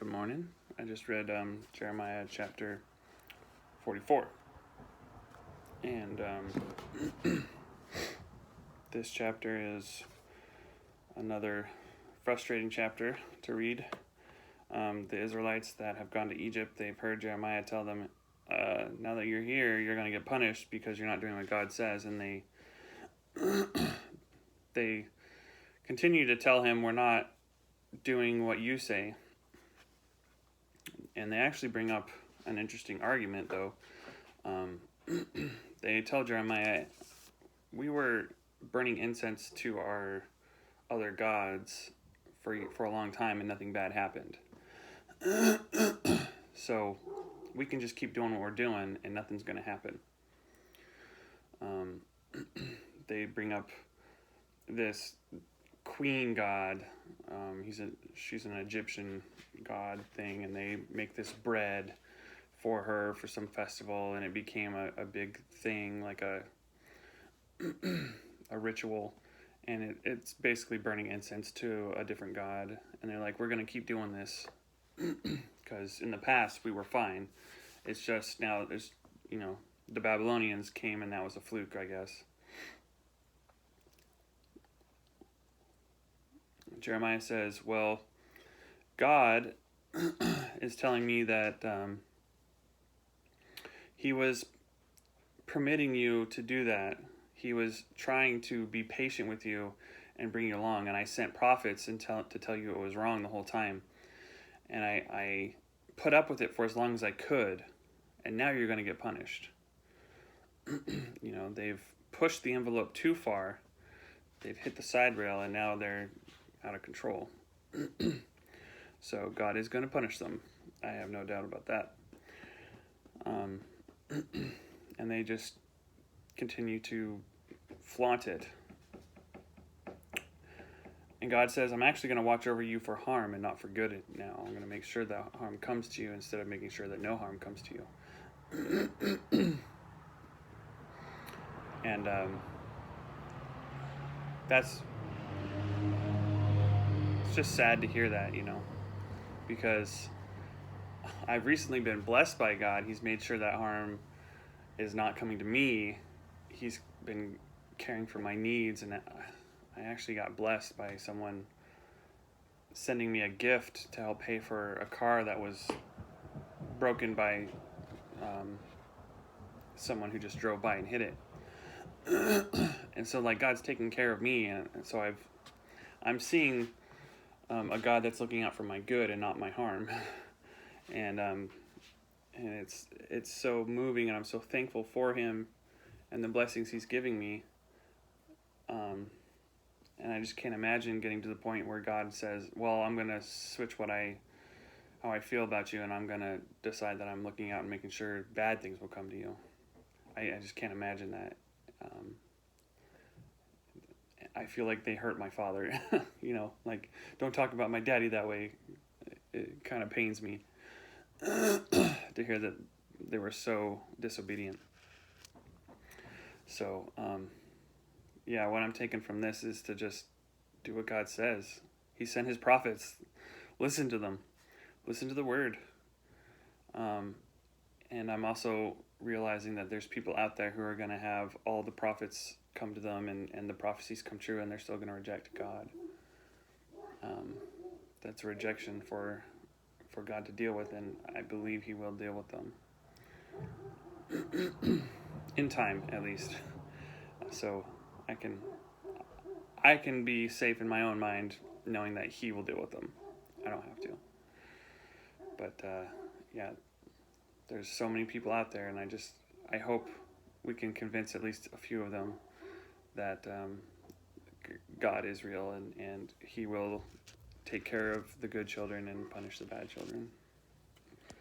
Good morning. I just read Jeremiah chapter 44. And this chapter is another frustrating chapter to read. The Israelites that have gone to Egypt, they've heard Jeremiah tell them, now that you're here, you're going to get punished because you're not doing what God says. And they continue to tell him, we're not doing what you say. And they actually bring up an interesting argument, though. They tell Jeremiah, we were burning incense to our other gods for a long time and nothing bad happened. So we can just keep doing what we're doing and nothing's going to happen. They bring up this queen god. She's an Egyptian god thing, and they make this bread for her for some festival, and it became a big thing, like a ritual, and it's basically burning incense to a different god. And they're like, we're going to keep doing this because in the past we were fine. It's just now there's, the Babylonians came and that was a fluke, I guess. Jeremiah says, well, God is telling me that he was permitting you to do that. He was trying to be patient with you and bring you along. And I sent prophets to tell you it was wrong the whole time. And I put up with it for as long as I could. And now you're going to get punished. They've pushed the envelope too far. They've hit the side rail, and now they're out of control. So God is going to punish them. I have no doubt about that. And they just continue to flaunt it. And God says, I'm actually going to watch over you for harm and not for good now. I'm going to make sure that harm comes to you instead of making sure that no harm comes to you. And it's just sad to hear that, because I've recently been blessed by God. He's made sure that harm is not coming to me. He's been caring for my needs, and I actually got blessed by someone sending me a gift to help pay for a car that was broken by someone who just drove by and hit it. And so, God's taking care of me, and so I'm seeing a God that's looking out for my good and not my harm. And it's so moving, and I'm so thankful for him and the blessings he's giving me. And I just can't imagine getting to the point where God says, well, I'm going to switch how I feel about you, and I'm going to decide that I'm looking out and making sure bad things will come to you. I just can't imagine that. I feel like they hurt my father, don't talk about my daddy that way. It kind of pains me to hear that they were so disobedient. So, what I'm taking from this is to just do what God says. He sent his prophets. Listen to them. Listen to the word. And I'm also realizing that there's people out there who are going to have all the prophets come to them and the prophecies come true, and they're still going to reject God. That's a rejection for God to deal with, and I believe he will deal with them. In time, at least. So I can be safe in my own mind knowing that he will deal with them. I don't have to. But, there's so many people out there, and I hope we can convince at least a few of them that God is real, and he will take care of the good children and punish the bad children.